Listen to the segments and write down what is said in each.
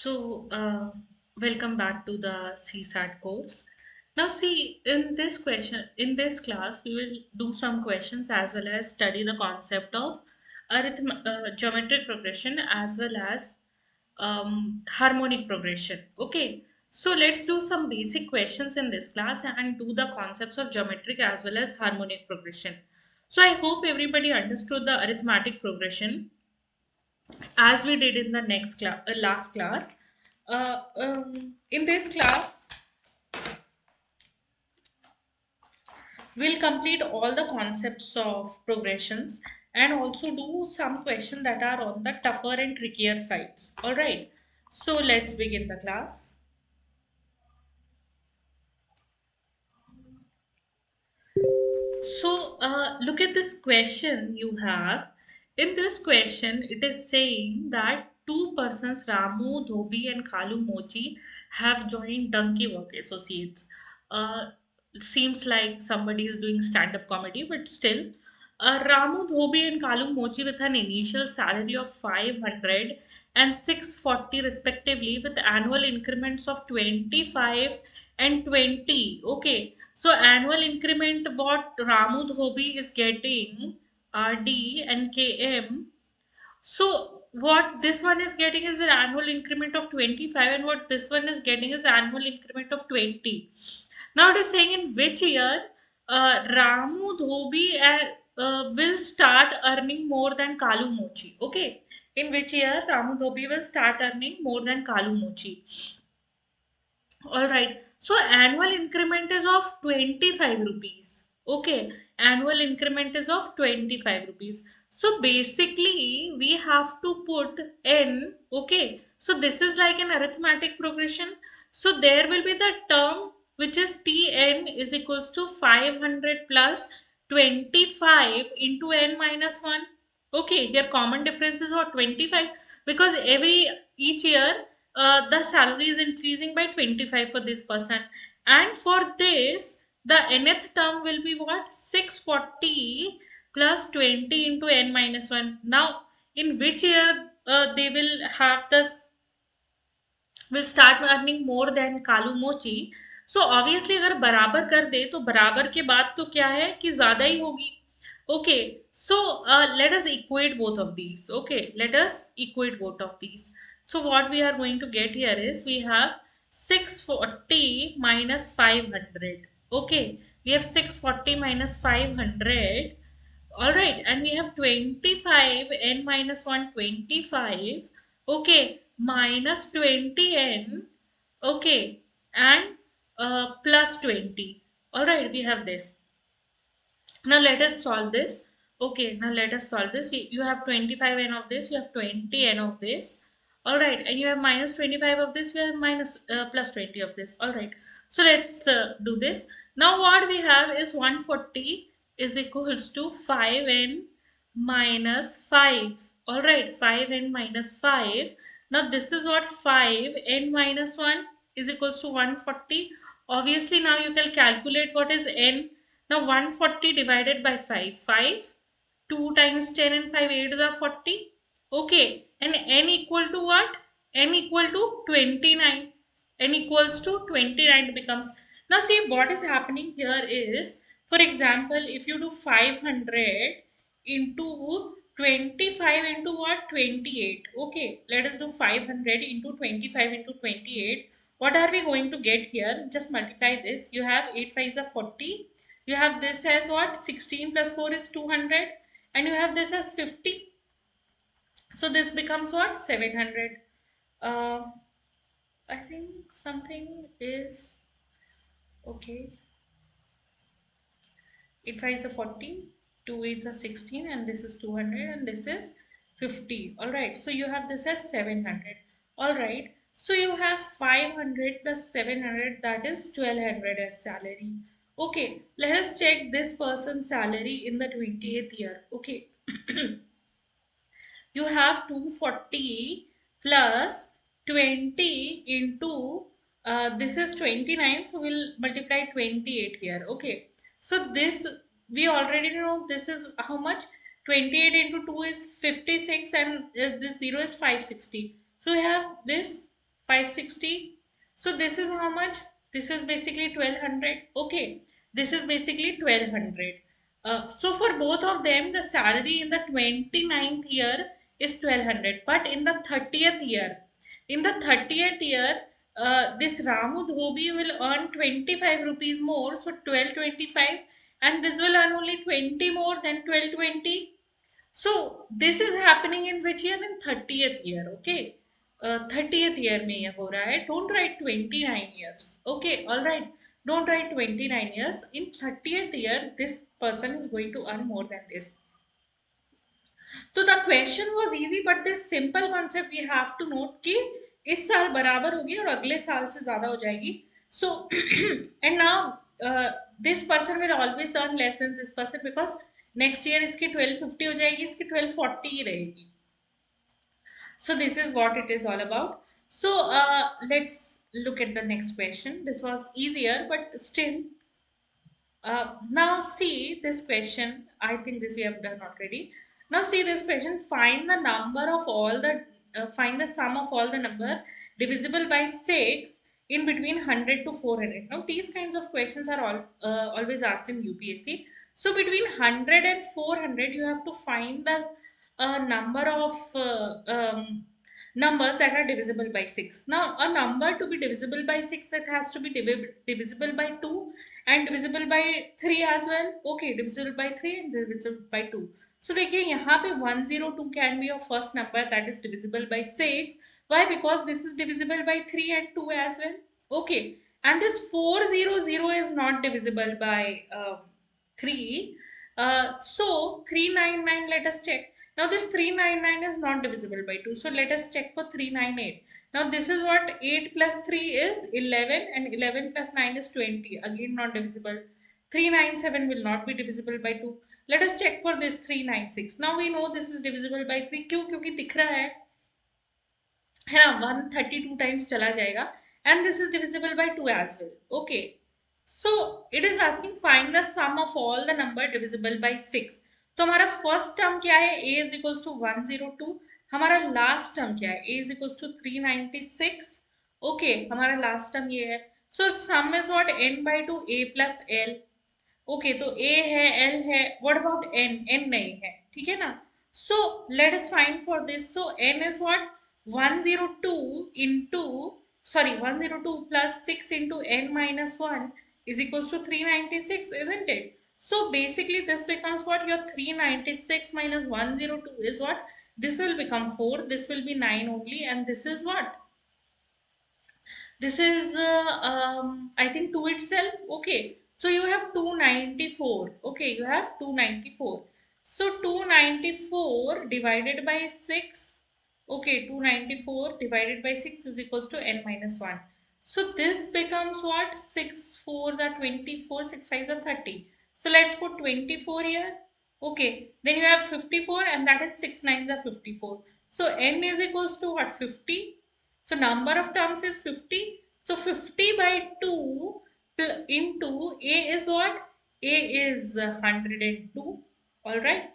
So, welcome back to the CSAT course. Now, see, in this class, we will do some questions as well as study the concept of geometric progression as well as harmonic progression. Okay, so let's do some basic questions in this class and do the concepts of geometric as well as harmonic progression. So, I hope everybody understood the arithmetic progression as we did in the last class. In this class, we'll complete all the concepts of progressions and also do some questions that are on the tougher and trickier sides. All right, so let's begin the class. So, look at this question you have. In this question, it is saying that two persons, Ramu, Dhobi, and Kalu Mochi, have joined Donkey Work Associates. It seems like somebody is doing stand up comedy, but still. Ramu, Dhobi, and Kalu Mochi with an initial salary of 500 and 640 respectively, with annual increments of 25 and 20. Okay, so annual increment what Ramu Dhobi is getting RD and KM. So what this one is getting is an annual increment of 25 and what this one is getting is annual increment of 20. Now it is saying in which year Ramu Dhobi will start earning more than Kalu Mochi. Okay. In which year Ramu Dhobi will start earning more than Kalu Mochi. All right. So annual increment is of 25 rupees. Okay. Annual increment is of 25 rupees. So basically we have to put n. Okay. So this is like an arithmetic progression. So there will be the term which is Tn is equals to 500 plus 25 into n minus 1. Okay, here common difference is what 25 because each year the salary is increasing by 25 for this person, and for this the nth term will be what 640 plus 20 into n minus 1. Now, in which year they will start earning more than Kalu मोची. So obviously अगर बराबर कर दे तो बराबर के बाद तो क्या है कि ज्यादा ही होगी. Okay, so let us equate both of these. Okay, let us equate both of these. So what we are going to get here is we have 640 minus 500. Okay, we have 640 minus 500. All right, and we have 25 n minus 125. Okay, minus 20 n. Okay, and plus 20. All right, we have this. Now let us solve this. Okay, now let us solve this. You have 25 n of this, you have 20 n of this. All right, and you have minus 25 of this, you have plus 20 of this. All right, so let's do this. Now what we have is 140 is equals to 5n minus 5. All right, 5n minus 5. Now this is what 5n minus 1 is equals to 140. Obviously now you can calculate what is n. Now 140 divided by 5. 5. 2 times 10 and 5 8 are 40. Okay. And n equal to what? N equal to 29. N equals to 29 becomes. Now see what is happening here is, for example, if you do 500 into 25 into what? 28. Okay. Let us do 500 into 25 into 28. What are we going to get here? Just multiply this. You have 8 5 is 40. You have this as what? 16 plus 4 is 200. And you have this as 50. So this becomes what? 700. Uh, I think something is okay. 8 5 is 40. 2 8 is 16. And this is 200. And this is 50. Alright. So you have this as 700. Alright. So you have 500 plus 700, that is 1200 as salary. Okay, let us check this person's salary in the 28th year. Okay, you have 240 plus 20 into this is 29, so we'll multiply 28 here. Okay, so this we already know this is how much. 28 into 2 is 56 and this 0 is 560. So we have this 560. So this is how much? This is basically 1200. Okay, this is basically 1200. So for both of them, the salary in the 29th year is 1200, but in the 30th year, this Ramu Dhobi will earn 25 rupees more, so 1225, and this will earn only 20 more than 1220. So this is happening in which year? In 30th year. Okay, 30th year में ये हो रहा है. Don't write 29 years. Okay, all right. Don't write 29 years. In 30th year, this person is going to earn more than this. तो the question was easy, but this simple concept we have to note कि इस साल बराबर होगी और अगले साल से ज्यादा हो जाएगी. So and now this person will always earn less than this person, because next year इसकी 1250 हो जाएगी, इसकी 1240 ही रहेगी. So this is what it is all about. So let's look at the next question. This was easier, but still. Now see this question. I think this we have done already. Now see this question. Find the number of all the find the sum of all the number divisible by 6 in between 100 to 400. Now these kinds of questions are always asked in UPSC. So between 100 and 400, you have to find the number of numbers that are divisible by 6. Now a number to be divisible by 6, it has to be divisible by 2 and divisible by 3 as well. Okay, divisible by 3 and divisible by 2. So देखिए यहाँ पे 102 can be your first number that is divisible by 6. Why? Because this is divisible by 3 and 2 as well. Okay, and this 400 is not divisible by 3. So 399, let us check. Now this 399 is not divisible by 2. So let us check for 398. Now this is what 8 plus 3 is 11 and 11 plus 9 is 20. Again not divisible. 397 will not be divisible by 2. Let us check for this 396. Now we know this is divisible by 3. क्यों? क्योंकि दिख रहा है ना, 132 times चला जाएगा, and this is divisible by 2 as well. Okay, so it is asking find the sum of all the number divisible by 6. तो हमारा फर्स्ट टर्म क्या है? a is equals to 102. हमारा लास्ट टर्म क्या है? a is equals to 396. Okay, हमारा last term ये है. So sum is what? n by 2 a plus l. Okay, तो a है, l है, व्हाट अबाउट n? n नहीं है, ठीक है ना. So let us find for this. So n is what? 102 into, sorry, 102 plus 6 into n minus 1 is equals to 396, isn't it? So basically this becomes what? Your 396 minus 102 is what? This will become 4, this will be 9 only, and this is what? This is I think 2 itself. Okay, so you have 294. Okay, you have 294. So 294 divided by 6. Okay, 294 divided by 6 is equals to n minus 1. So this becomes what? 6 4 are 24, 6 5 are 30. So let's put 24 here. Okay, then you have 54, and that is 6 9 are 54. So n is equals to what? 50. So number of terms is 50. So 50 by 2 into a is what? A is 102. All right.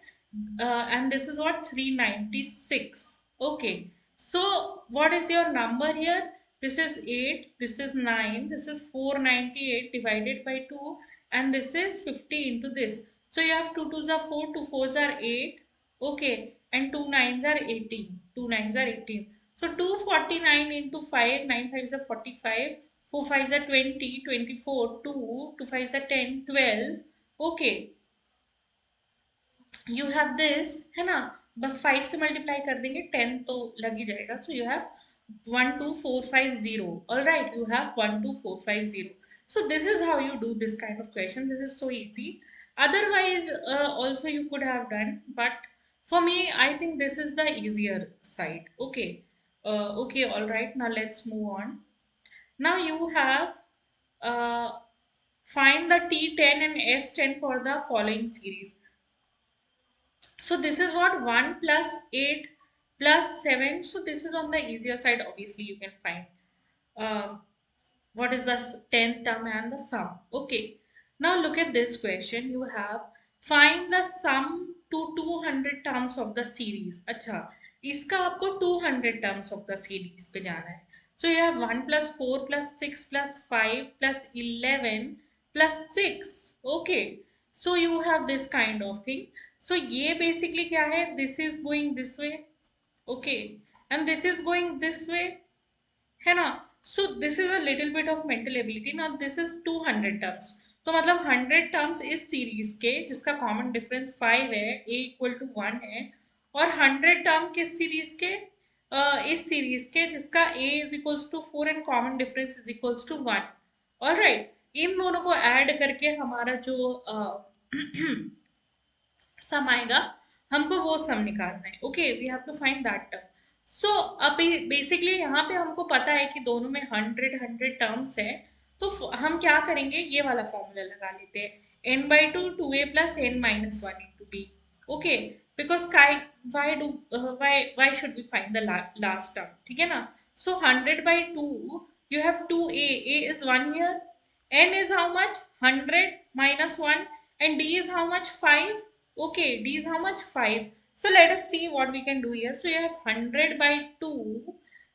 And this is what? 396. Okay. So what is your number here? This is 8. This is 9. This is 498 divided by 2. And this is 50 into this. So you have 2 2s are 4, 2 4s are 8. Okay. And 2 9s are 18. 2 9s are 18. So 249 into 5, 9 5s are 45, 4 5s are 20, 24, 2, 2 5s are 10, 12. Okay, you have this, है ना, बस 5 से multiply कर देंगे, 10 तो लग ही जाएगा. So you have 12450. All right, you have 12450. So this is how you do this kind of question. This is so easy. Otherwise, also you could have done, but for me, I think this is the easier side. Okay. Okay, all right. Now let's move on. Now you have uh, find the T10 and S10 for the following series. So this is what? 1 plus 8 plus 7. So this is on the easier side. Obviously, you can find what is the 10th term and the sum. Okay. Now look at this question. You have find the sum to 200 terms of the series. अच्छा, इसका आपको 200 terms of the series पे जाना है. So you have 1 plus 4 plus 6 plus 5 plus 11 plus 6. Okay, so you have this kind of thing. So ये basically क्या है, this is going this way, okay, and this is going this way, है ना. सो this is a little bit of mental ability. Now this is 200 terms. तो मतलब 100 terms इस series के जिसका कॉमन डिफरेंस 5 है, a इक्वल टू 1 है, और 100 टर्म किस सीरीज के, इस सीरीज के जिसका a is equals to 4 and common difference is equals to 1. Alright, इन दोनों को ऐड करके हमारा जो सम आएगा, हमको वो सम निकालना है. Okay, we have to find that term. So अभी बेसिकली यहाँ पे हमको पता है कि दोनों में 100 टर्म्स है. तो हम क्या करेंगे, ये वाला फॉर्मूला लगा लेते हैं, n/2 2a plus n minus 1 into b. Okay, because why should we find the last term, ठीक है ना. सो 100/2, you have 2a, a is 1 here, n is how much, 100 minus 1, and d is how much, 5. Okay, d is how much, 5. So let us see what we can do here. So you have 100/2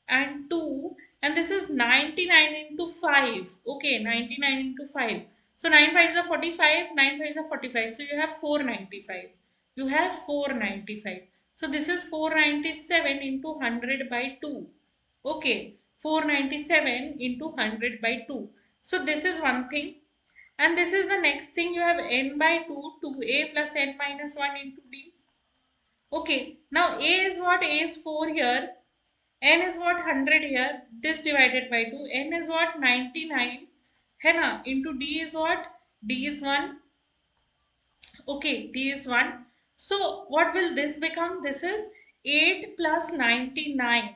and 2, and this is 99 into 5. Okay, 99 into 5. So 9 5s are 45, 9 5s are 45. So you have 495. You have 495. So this is 497 into 100/2. Okay, 497 into 100/2. So this is one thing. And this is the next thing, you have n/2, 2a plus n minus 1 into b. Okay, now a is what? A is 4 here. N is what? 100 here. This divided by 2. N is what? 99. है ना? Into d is what? D is 1. Okay, D is 1. So what will this become? This is 8 plus 99.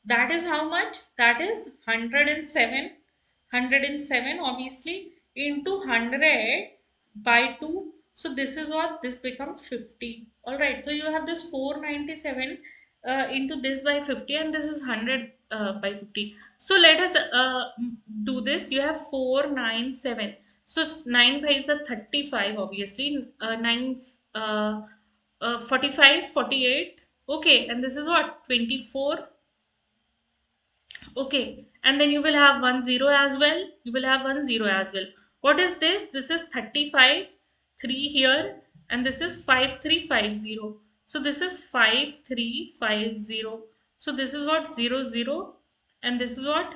That is how much? That is 107. 107 obviously into 100 by 2. So this is what? This becomes 50. Alright, so you have this 497 into this by 50, and this is 100 by 50. So let us do this. You have 497. So 9 5 is 35 obviously. 9 45, 48. Okay, and this is what? 24. Okay, and then you will have 10 as well. You will have 10 as well. What is this? This is 35, 3 here, and this is 5350. So this is 5350. So this is what? 00, and this is what?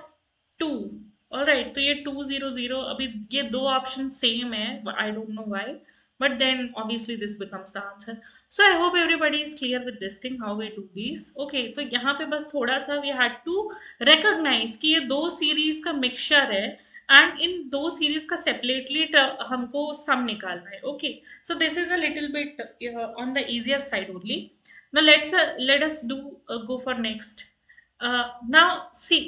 2. All right, तो ये 200. अभी ये दो option same है. I don't know why, but then obviously this becomes the answer. So I hope everybody is clear with this thing, how we do these. Okay, तो यहाँ पे बस थोड़ा सा we had to recognize कि ये दो सीरीज का मिक्सचर है, एंड इन दो सीरीज का सेपरेटली हमको सम निकालना है. Okay, so this is a little bit on the easier side only. Now let us do go for next. Now see,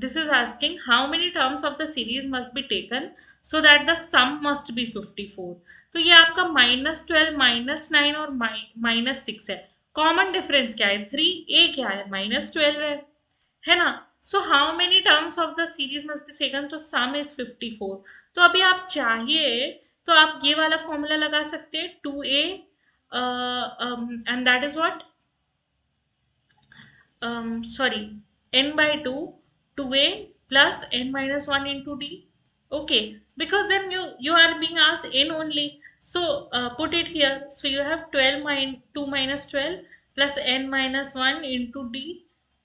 this is asking how many terms of the series must be taken so that the sum must be 54. तो ये आपका -12, -9 और -6 है. Common difference क्या है? 3. a क्या है? -12 है ना. So how many terms of the series must be taken, तो सम इज 54. तो अभी आप चाहिए तो आप ये वाला फॉर्मूला लगा सकते हैं, 2a and that is what, sorry, n/2 2a plus n minus 1 into d. Okay, because then you are being asked n only, so put it here. So you have 2 minus 12 plus n minus 1 into d.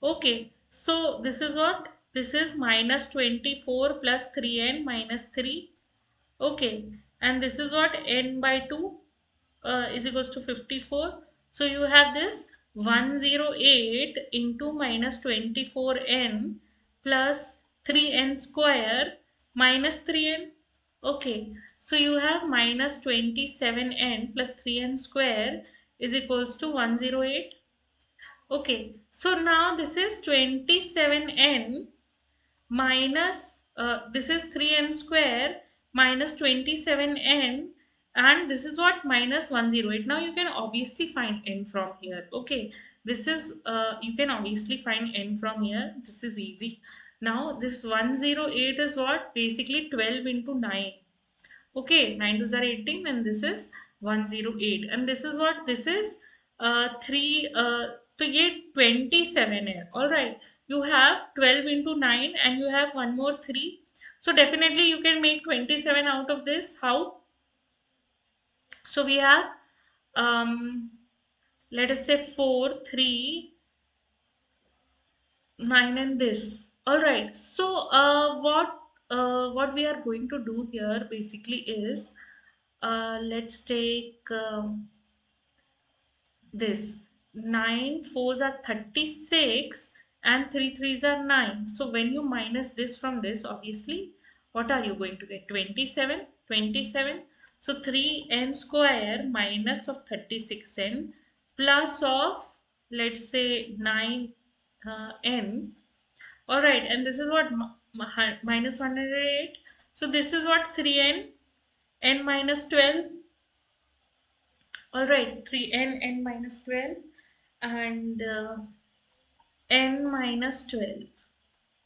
Okay, so this is what? This is -24 plus 3n minus 3. Okay, and this is what? n/2 is equals to 54. So you have this 108 into -24n plus 3n square minus 3n. Okay, so you have -27n plus 3n square is equals to 108. Okay, so now this is 27n minus this is 3n square minus 27n, and this is what? -108. Now you can obviously find n from here. Okay, this is you can obviously find n from here. This is easy. Now this 108 is what? Basically 12 into 9. Okay, 9 2s are 18, and this is 108, and this is what? This is 3. तो ये 27 है. All right, you have 12 into 9 and you have one more 3. So definitely you can make 27 out of this. How? So we have, um, let us say 4, 3, 9 and this. All right. So what we are going to do here basically is, let's take this 9 fours are 36 and 3 threes are 9. So when you minus this from this, obviously what are you going to get? 27. 27. So 3n square minus of 36n plus of, let's say, 9 n. All right, and this is what, minus 108. So this is what, 3n, n minus 12. All right, 3n, n minus 12, and n minus 12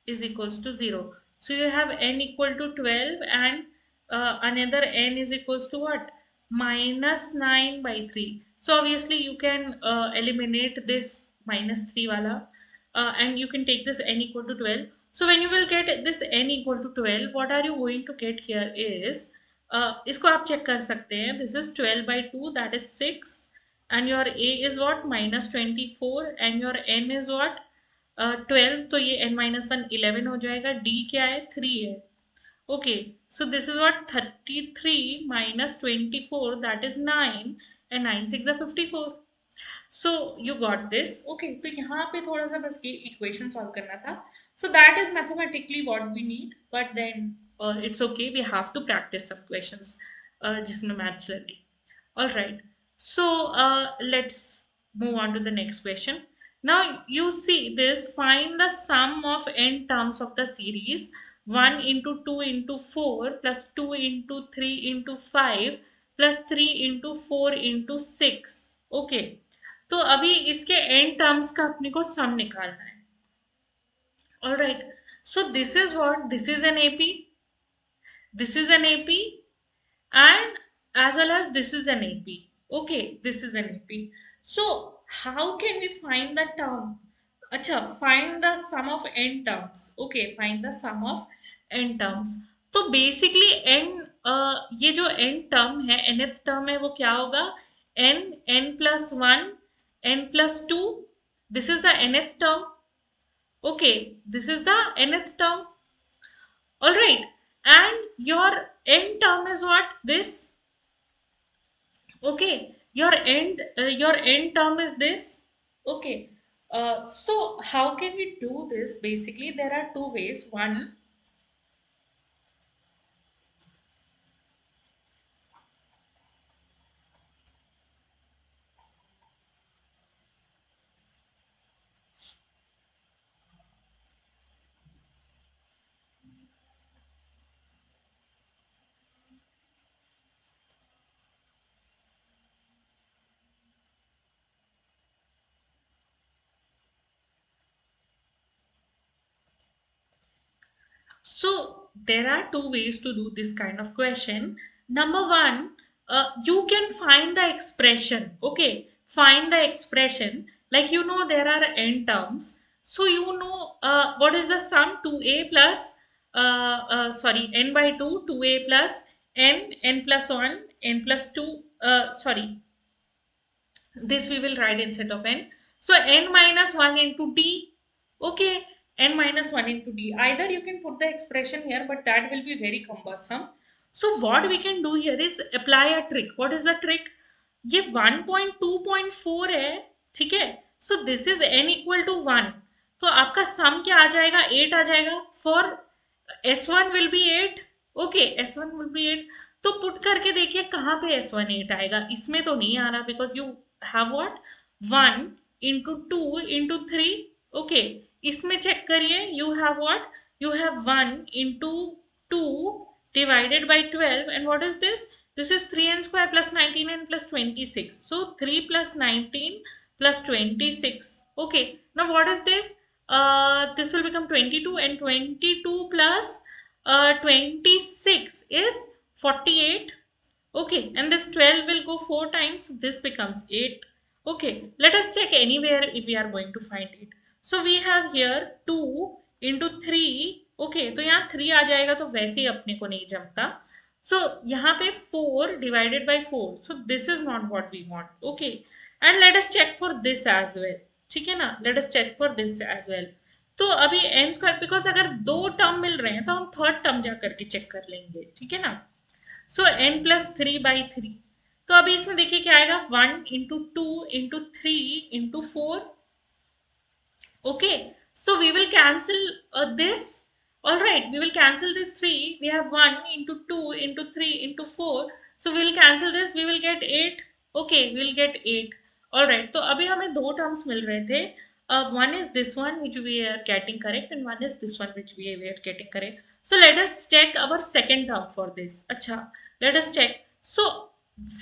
is equals to 0. So you have n equal to 12 and another n is equals to what? Minus 9 by 3. So obviously you can eliminate this minus 3 wala, and you can take this n equal to 12. So when you will get this n equal to 12, what are you going to get here is, इसको आप check कर सकते हैं. This is 12 by 2, that is 6, and your a is what? Minus 24, and your n is what? 12. तो ये n minus 1 11 हो जाएगा. d क्या है? 3 है. Okay, so this is what, 33 minus 24, that is 9, and 9 6 are 54. So you got this. Okay, तो यहाँ पे थोड़ा सा बस ये इक्वेशन सॉल्व करना था. So that is mathematically what we need, but then it's okay, we have to practise some questions जिसमें मैथ्स लगे. All right. So let's move on to the next question. Now you see this. Find the sum of n terms of the series 1 into 2 into 4 plus 2 into 3 into 5 plus 3 into 4 into 6. Okay. तो अभी इसके n terms का अपने को sum निकालना है. All right. So this is what? This is an AP. This is an AP. And as well as this is an AP. Okay, this is an AP. So how can we find the term? Acha, find the sum of n terms. Okay, find the sum of n terms. तो basically n, ये जो n term है, nth term है, वो क्या होगा? n plus 1, n plus 2. This is the nth term. Okay, this is the nth term. All right, and your n term is what? This. Okay, your end term is this. Okay, so how can we do this? Basically there are two ways. One, so there are two ways to do this kind of question. Number one, you can find the expression. Okay, find the expression. Like, you know, there are n terms. So you know what is the sum? 2a plus, sorry, n by 2, 2a plus n plus 1, n plus 2, sorry, this we will write instead of n. So n minus 1 into d. Okay, n minus 1 into d. Either you can put the expression here, but that will be very cumbersome. So what we can do here is apply a trick. What is the trick? ये 1.2.4 है, ठीक है. So this is n equal to 1. तो आपका sum क्या आ जाएगा? 8 आ जाएगा. For S1 will be 8. Okay, S1 will be 8. तो पुट करके देखिए कहाँ पे S1 8 आएगा. इसमें तो नहीं आ रहा, because you have what? 1 into 2 into 3. Okay, इसमें चेक करिए. You have what? You have 1 into 2 divided by 12, and what is this? This is 3n square plus 19n plus 26. So 3 plus 19 plus 26. Okay, now what is this? This will become 22, and 22 plus 26 is 48. Okay, and this 12 will go 4 times, so this becomes 8. Okay, let us check anywhere if we are going to find it. So we have here 2 into 3. Okay, तो यहाँ 3 आ जाएगा तो वैसे ही अपने को नहीं जमता. सो यहाँ पे 4 divided by 4. So this is not what we want. Okay, and let us check for this as well. ठीक है ना, let us check for this as well. तो अभी एन स्क्वायर, बिकॉज अगर दो टर्म मिल रहे हैं तो हम थर्ड टर्म जा करके चेक कर लेंगे. ठीक है ना. सो एन प्लस 3/3. तो अभी इसमें देखिए क्या आएगा, 1 into 2 into 3 into 4. Okay, so we will cancel this. All right, we will cancel this 3. We have 1 into 2 into 3 into 4. So we will cancel this. We will get 8. Okay, we will get 8. All right, तो अभी हमें दो terms मिल रहे थे. One is this one which we are getting correct and one is this one which we are getting correct. So let us check our second term for this. अच्छा, let us check. So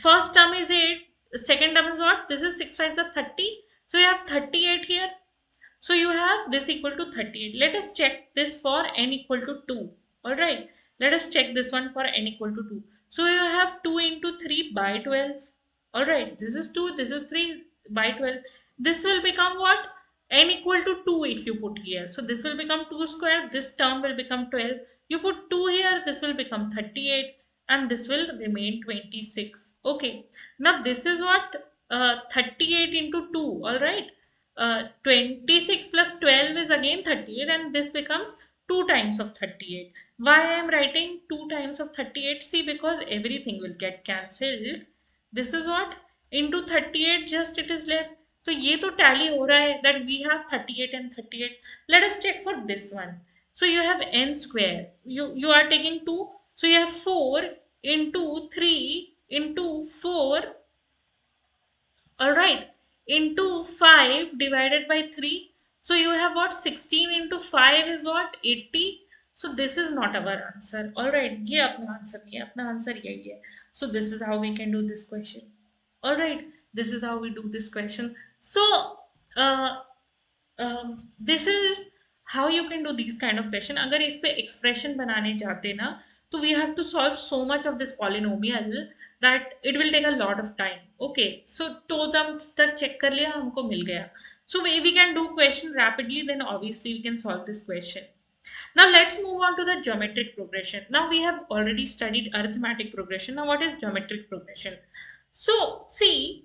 first term is 8. Second term is what? This is 6 5 is 30. So you have 38 here. So you have this equal to 38. Let us check this for n equal to 2. Alright. Let us check this one for n equal to 2. So you have 2 into 3 by 12. Alright. This is 2. This is 3 by 12. This will become what? N equal to 2 if you put here. So this will become 2 square. This term will become 12. You put 2 here. This will become 38. And this will remain 26. Okay. Now this is what? 38 into 2. Alright. 26 plus 12 is again 38 and this becomes 2 times of 38. Why I am writing 2 times of 38? See, because everything will get cancelled. This is what? Into 38 just it is left. So ये तो tally हो रहा है that we have 38 and 38. Let us check for this one. So you have n square. You are taking 2. So you have 4 into 3 into 4. Alright, into 5 divided by 3. So you have what? 16 into 5 is what? 80. So this is not our answer. Alright, ये अपना answer नहीं है, अपना answer यही है. So this is how we can do this question. Alright, this is how we do this question. So uh, this is how you can do these kind of question. अगर इस पे expression बनाने जाते ना तो we have to solve so much of this polynomial that it will take a lot of time. Okay, so तो terms तक check कर लिया, हमको मिल गया. So we can do question rapidly, then obviously we can solve this question. Now let's move on to the geometric progression. Now we have already studied arithmetic progression. Now what is geometric progression? So see,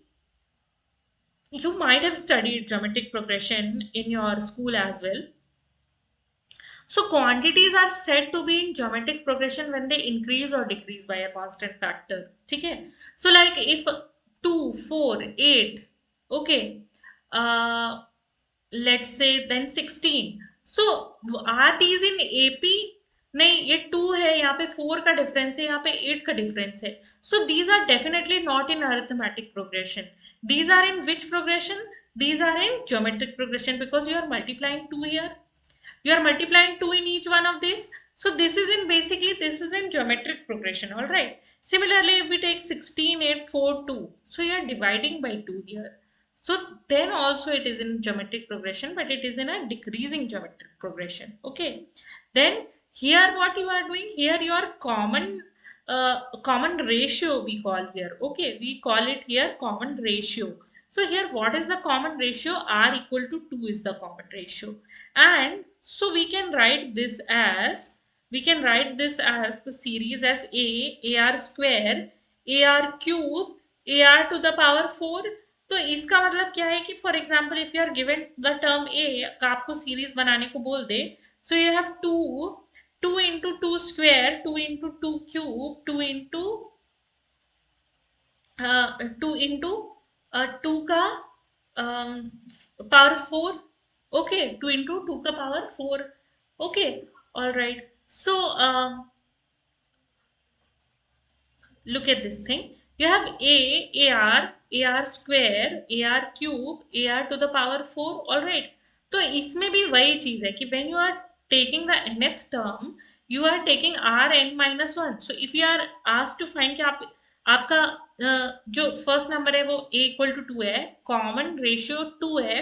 you might have studied geometric progression in your school as well. So quantities are said to be in geometric progression when they increase or decrease by a constant factor. Okay. So like if 2, 4, 8, okay, uh, let's say then 16. So are these in AP? नहीं, ये 2 है, यहाँ पे 4 का difference है, यहाँ पे 8 का डिफरेंस है. So these are definitely not in arithmetic progression. These are in which progression? These are in geometric progression because you are multiplying 2 here. You are multiplying 2 in each one of these. So this is in basically this is in geometric progression. All right. Similarly, if we take 16, 8, 4, 2. So you are dividing by 2 here. So then also it is in geometric progression, but it is in a decreasing geometric progression. Okay. Then here what you are doing, here your common ratio we call here. Okay, we call it here common ratio. So here what is the common ratio? R equal to 2 is the common ratio. And so we can write this as the series as AR square, AR cube, AR to the power 4. तो इसका मतलब क्या है कि for example if you are given the term A आपको series बनाने को बोल दे, so you have 2 into 2 square, 2 into 2 cube, 2 into 2 का पावर 4. ओके, 2 इंटू 2 का power 4. Okay, all right. So look at this thing. You have AR square, AR cube, AR to the power 4. All right. तो इसमें भी वही चीज है कि when you are taking the nth term, you are taking Rn minus 1. So if you are asked to find कि आपका जो फर्स्ट नंबर है वो a equal to 2 है, कॉमन रेशियो 2 है,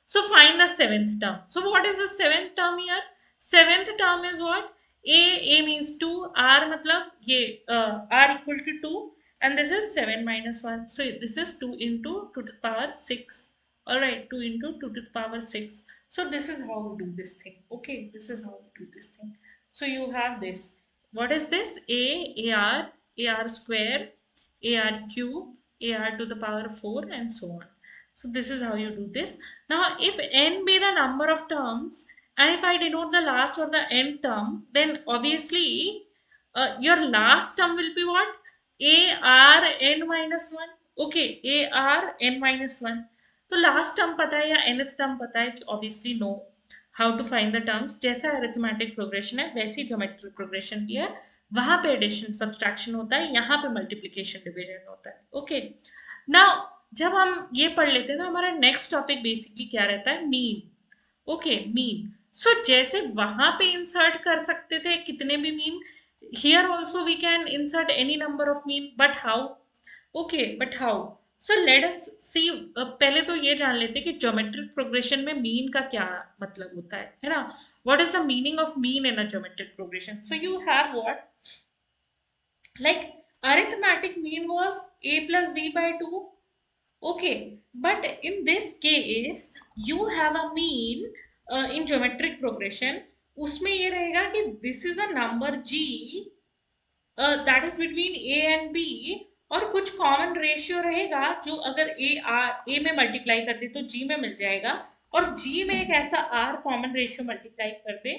so find the seventh term. So what is the seventh term here? Seventh term is what? A means 2, R मतलब ये R equal to 2 and this is 7 minus 1. So this is 2 into 2 to the power 6. Alright, 2 into 2 to the power 6. So this is how we do this thing. Okay, this is how we do this thing. So you have this. What is this? AR square, AR cube, AR to the power 4, and so on. So this is how you do this. Now, if n be the number of terms, and if I denote the last or the nth term, then obviously your last term will be what? AR n minus 1. Okay, AR n minus 1. तो last term पता है या nth term पता है कि obviously know how to find the terms जैसा arithmetic progression है वैसी ज्योमेट्रिक प्रोग्रेशन भी है वहां पे एडिशन सब्सट्रैक्शन होता है यहाँ पे मल्टीप्लिकेशन डिवीजन होता है ओके नाउ जब हम ये पढ़ लेते हैं तो हमारा नेक्स्ट टॉपिक बेसिकली क्या रहता है मीन ओके मीन सो जैसे वहां पे इंसर्ट कर सकते थे कितने भी mean here also we can insert any number of mean but how okay but how so let us see पहले तो ये जान लेते हैं कि ज्योमेट्रिक प्रोग्रेशन में मीन का क्या मतलब होता है ना what is the meaning of mean in a geometric progression so you have what like arithmetic mean was a plus b by 2 okay but in this case you have a mean in geometric progression उसमें ये रहेगा कि this is a number g that is between A and b और कुछ common ratio रहेगा जो अगर ए में मल्टीप्लाई कर दे तो जी में मिल जाएगा और जी में एक ऐसा आर कॉमन रेशियो मल्टीप्लाई कर दे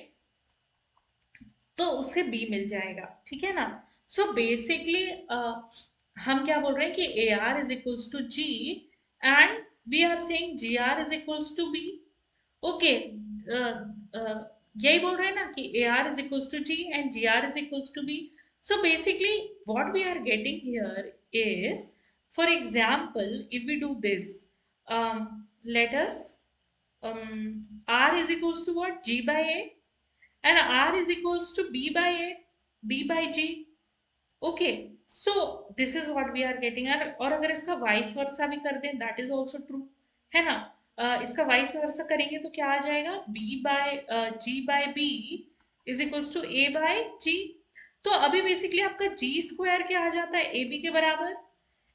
तो उससे बी मिल जाएगा ठीक है ना सो बेसिकली हम क्या बोल रहे हैं कि a r is equals to g and we are saying g r is equals to b okay यही बोल रहे हैं ना कि a r is equals to g and g r is equals to b so basically what we are getting here is for example if we do this um, let us r is equals to what g by a and r is equals to b by a b by g okay so this is what we are getting और अगर इसका vice versa भी कर दें that is also true है ना इसका vice versa करेंगे तो क्या आ जाएगा B by G by B is equals to A by G तो अभी बेसिकली आपका जी स्क्वायर क्या आ जाता है ए बी के बराबर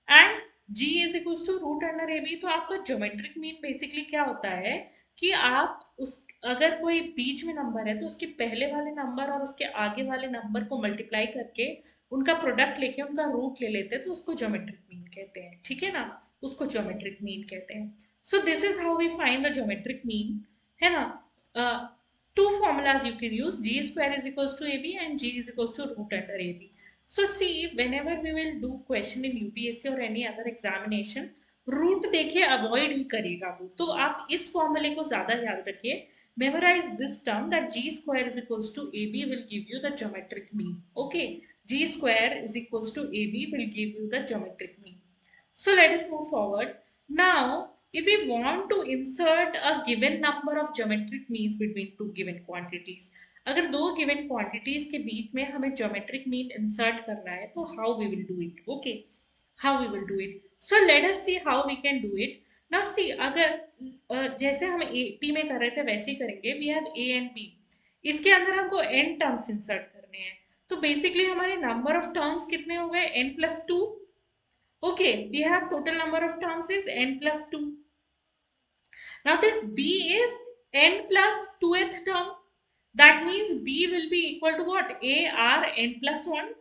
and g is equals to root under a b तो आपका ज्योमेट्रिक मीन बेसिकली क्या होता है कि आप उस अगर कोई बीच में नंबर है तो उसके पहले वाले नंबर और उसके आगे वाले नंबर को मल्टीप्लाई करके उनका प्रोडक्ट लेके उनका रूट ले लेते हैं तो उसको ज्योमेट्रिक मीन कहते हैं ठीक है ना उसको ज्योमेट्रिक मीन कहते हैं so this is how we find the geometric mean है ना two formulas you can use g square is equals to ab and g is equals to root under ab so see whenever we will do question in UPSC or any other examination route देखिए avoid ही करेगा वो तो आप इस फॉर्मूले को ज्यादा याद रखिए memorize this term that g square is equals to ab will give you the geometric mean okay g square is equals to ab will give you the geometric mean so let us move forward now if we want to insert a given number of geometric means between two given quantities अगर दो given quantities के बीच में हमें geometric mean insert करना है तो how we will do it okay how we will do it so let us see how we can do it now see अगर जैसे हम p में कर रहे थे वैसे ही करेंगे we have a and b इसके अंदर हमको n टर्म्स इंसर्ट करने हैं तो बेसिकली हमारे नंबर ऑफ टर्म्स कितने हो गए n plus 2 okay we have total number of terms is n plus 2 now this b is n plus 2th term that means b will be equal to what a r n plus 1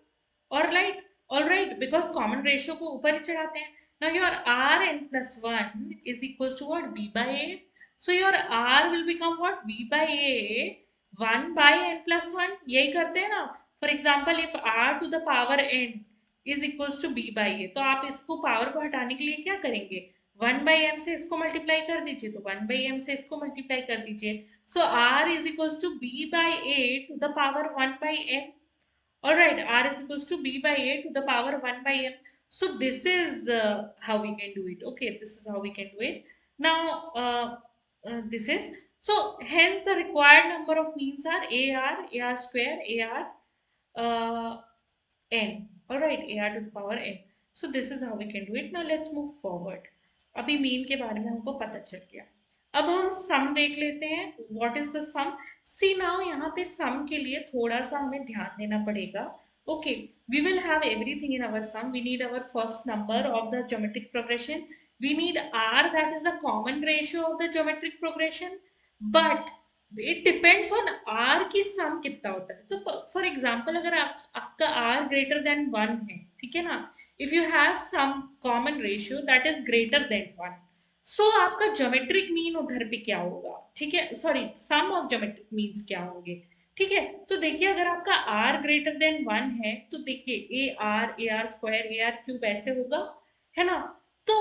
all right because common ratio को ऊपर ही चढ़ाते हैं now your r n plus 1 is equals to what b by a so your r will become what b by a 1 by n plus 1 यही करते हैं ना for example if r to the power n is equals to b by a तो आप इसको power को हटाने के लिए क्या करेंगे 1 by m से इसको मल्टीप्लाई कर दीजिए तो 1 by m से इसको मल्टीप्लाई कर दीजिए so r is equals to b by a to the power 1 by m all right r is equals to b by a to the power 1 by m so this is how we can do it okay this is how we can do it now this is so hence the required number of means are ar square ar uh, n all right ar to the power n so this is how we can do it now let's move forward अभी mean के बारे में हमको पता चल गया अब हम सम देख लेते हैं what is the sum see now यहाँ पे सम के लिए थोड़ा सा हमें ध्यान देना पड़ेगा okay we will have everything in our sum we need our first number of the geometric progression we need r that is the common ratio of the geometric progression but it depends on r की sum कितना होता है। तो for example अगर आपका are greater than 1 है, ठीक है ना, if you have some common ratio that is greater than 1, so आपका ज्योमेट्रिक मीन उधर पे क्या होगा, ठीक है, sorry sum of geometric means क्या होंगे, ठीक है। तो देखिए अगर आपका आर ग्रेटर देन 1 है तो देखिए A R square A R cube ऐसे होगा, है ना। तो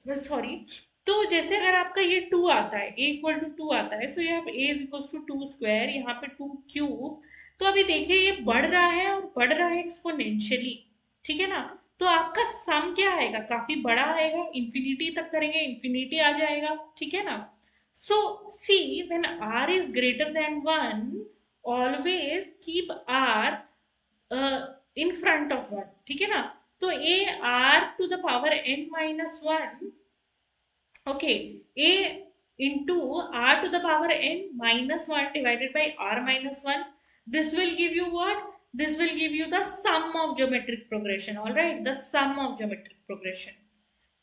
सॉरी, तो जैसे अगर आपका ये 2 आता है, a इक्वल टू 2 आता है, सो ये a is equal to 2 square, यहाँ पे 2 क्यूब। तो अभी देखिए ये बढ़ रहा है और बढ़ रहा है एक्सपोनेंशियली, ठीक है ना। तो आपका सम क्या आएगा, काफी बड़ा आएगा, इंफिनिटी तक करेंगे इंफिनिटी आ जाएगा, ठीक है ना। So see when r is greater than 1, always keep r in front of 1, ठीक है ना। तो a r to the power n minus 1, okay, a into r to the power n minus 1 divided by r minus 1. This will give you what? This will give you the sum of geometric progression. All right, the sum of geometric progression.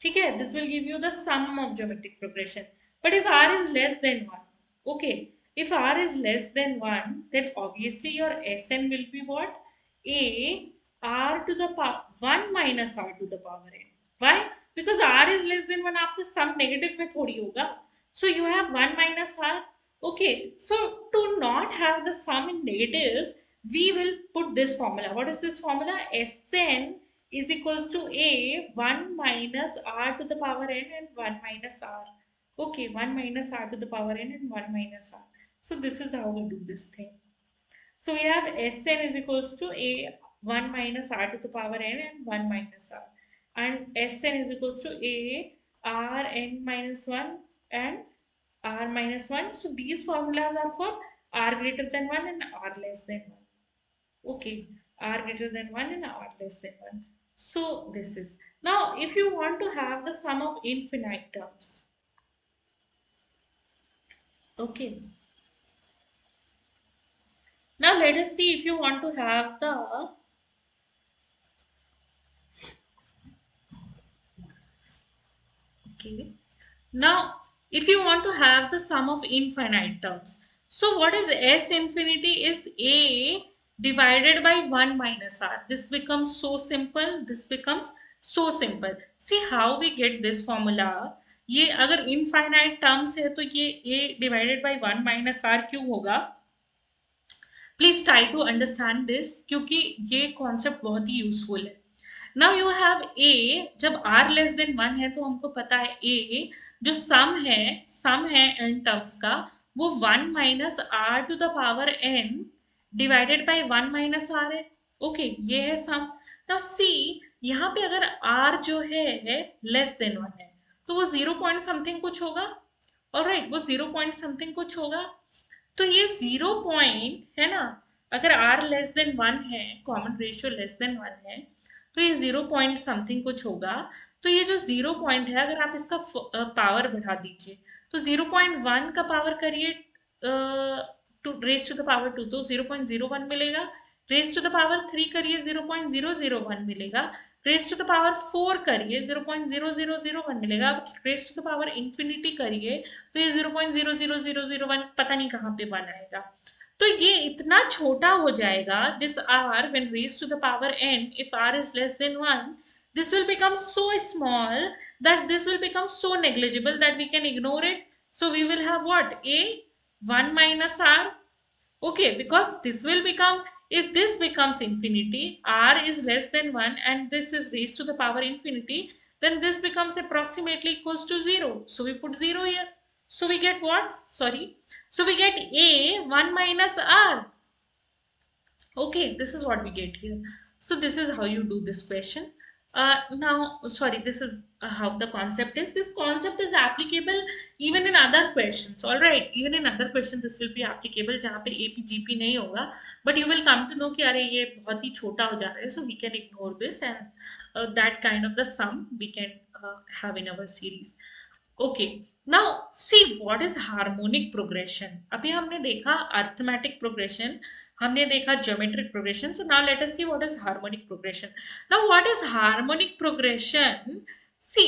ठीक है, this will give you the sum of geometric progression. But if r is less than 1, okay, if r is less than 1, then obviously your Sn will be what? A r to the power 1 minus r to the power n. Why? Because r is less than 1, आपका sum negative में थोड़ी होगा. So you have 1 minus r. Okay, so to not have the sum in negative, we will put this formula. What is this formula? Sn is equals to a 1 minus r to the power n and 1 minus r. Okay, 1 minus r to the power n and 1 minus r. So this is how we do this thing. So we have Sn is equals to a 1 minus r to the power n and 1 minus r. And Sn is equals to a r n minus 1 and r minus 1. So these formulas are for r greater than 1 and r less than 1. Okay, r greater than 1 and r less than 1. So this is. Now if you want to have the sum of infinite terms. Okay. Now let us see if you want to have the, okay. Now, if you want to have the sum of infinite terms, so what is S infinity is A divided by 1 minus R. This becomes so simple. This becomes so simple. See how we get this formula. ये अगर infinite terms है तो ये A divided by 1 minus R क्यों होगा? Please try to understand this क्योंकि ये concept बहुत ही useful है. नाउ यू हैव ए, जब r लेस देन 1 है तो हमको पता है a जो सम है n टर्म्स का, वो 1 minus r to the power n divided by 1 minus r है। ओके, ये है सम। नाउ सी, यहाँ पे अगर r जो है लेस देन 1 है तो वो 0 पॉइंट समथिंग कुछ होगा। ऑलराइट, वो 0 पॉइंट समथिंग कुछ होगा। तो ये 0 पॉइंट है ना, अगर r लेस देन 1 है, कॉमन रेशियो लेस देन 1 है, तो ये 0 पॉइंट समथिंग कुछ होगा। तो ये जो 0 पॉइंट है, अगर आप इसका पावर बढ़ा दीजिए तो 0.1 का पावर करिए to raise to the power 2 तो 0.01 मिलेगा। रेज टू द पावर 3 करिए 0.001 मिलेगा। रेज टू द पावर 4 करिए 0.0001 मिलेगा। अब raise to the power infinity करिए तो ये 0.00001 पता नहीं कहाँ पे 1 आएगा। तो ये इतना छोटा हो जाएगा, this r when raised to the power n, if r is less than 1, this will become so small that this will become so negligible that we can ignore it. So we will have what? A 1 minus r. Okay, because this will become, if this becomes infinity, r is less than 1 and this is raised to the power infinity, then this becomes approximately equals to 0. So we put 0 here. So we get what? Sorry. So we get a 1 minus r. Okay, this is what we get here. So this is how you do this question. Now, sorry, this is how the concept is. This concept is applicable even in other questions. All right, even in other questions this will be applicable जहाँ पे AP GP नहीं होगा. But you will come to know कि अरे ये बहुत ही छोटा हो जा रहा है. So we can ignore this and that kind of the sum we can have in our series. Okay, now see what is harmonic progression. अभी हमने देखा अर्थमेटिक प्रोग्रेशन, हमने देखा geometric progression. So now let us see what is harmonic progression. Now what is harmonic progression? See,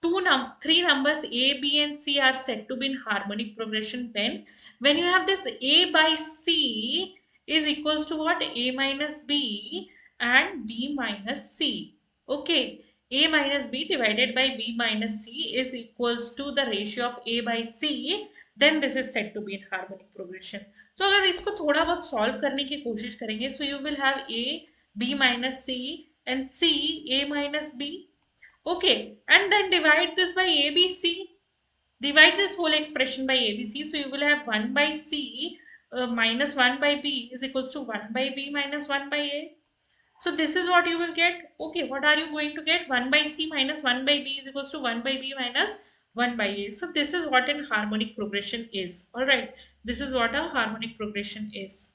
three numbers A, B, and C are said to be in harmonic progression when you have this A by C is equals to what? A minus B and B minus C. Okay, A minus B divided by B minus C is equals to the ratio of A by C. Then this is said to be in harmonic progression. तो अगर इसको थोड़ा बहुत solve करने की कोशिश करेंगे, so you will have A, B minus C and C, A minus B. Okay, and then divide this by ABC. Divide this whole expression by ABC. So you will have 1 by C minus 1 by B is equals to 1 by B minus 1 by A. So this is what you will get. Okay, what are you going to get? 1 by C minus 1 by B is equals to 1 by B minus 1 by A. So this is what an harmonic progression is. Alright, this is what a harmonic progression is.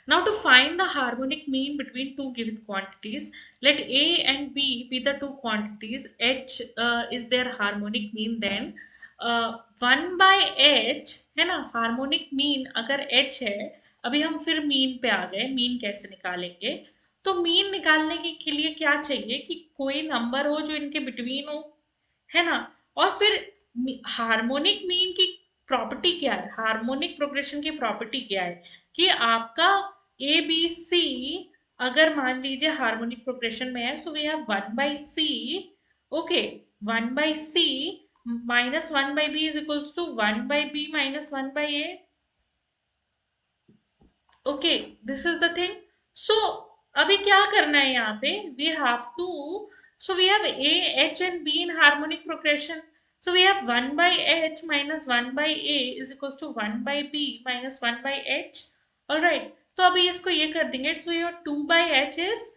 Now to find the harmonic mean between two given quantities, let A and B be the two quantities. H is their harmonic mean. Then 1 by H है ना, harmonic mean अगर H है, अभी हम फिर mean पे आ गए. Mean कैसे निकालेंगे? तो मीन निकालने के लिए क्या चाहिए कि कोई नंबर हो जो इनके बिटवीन हो, है ना. और फिर हार्मोनिक मीन की प्रॉपर्टी क्या है? हार्मोनिक प्रोग्रेशन की प्रॉपर्टी क्या है कि आपका ए बी सी अगर मान लीजिए हार्मोनिक प्रोग्रेशन में है, so we have 1 by C. Okay, 1 by C minus 1 by B is equals to 1 by B minus 1 by A. Okay, this is the thing. So अभी क्या करना है यहाँ पे? We have to, so we have A, H and B in harmonic progression. So we have 1 by H minus 1 by A is equals to 1 by B minus 1 by H. Alright, तो अभी इसको ये कर देंगे. So your 2 by H is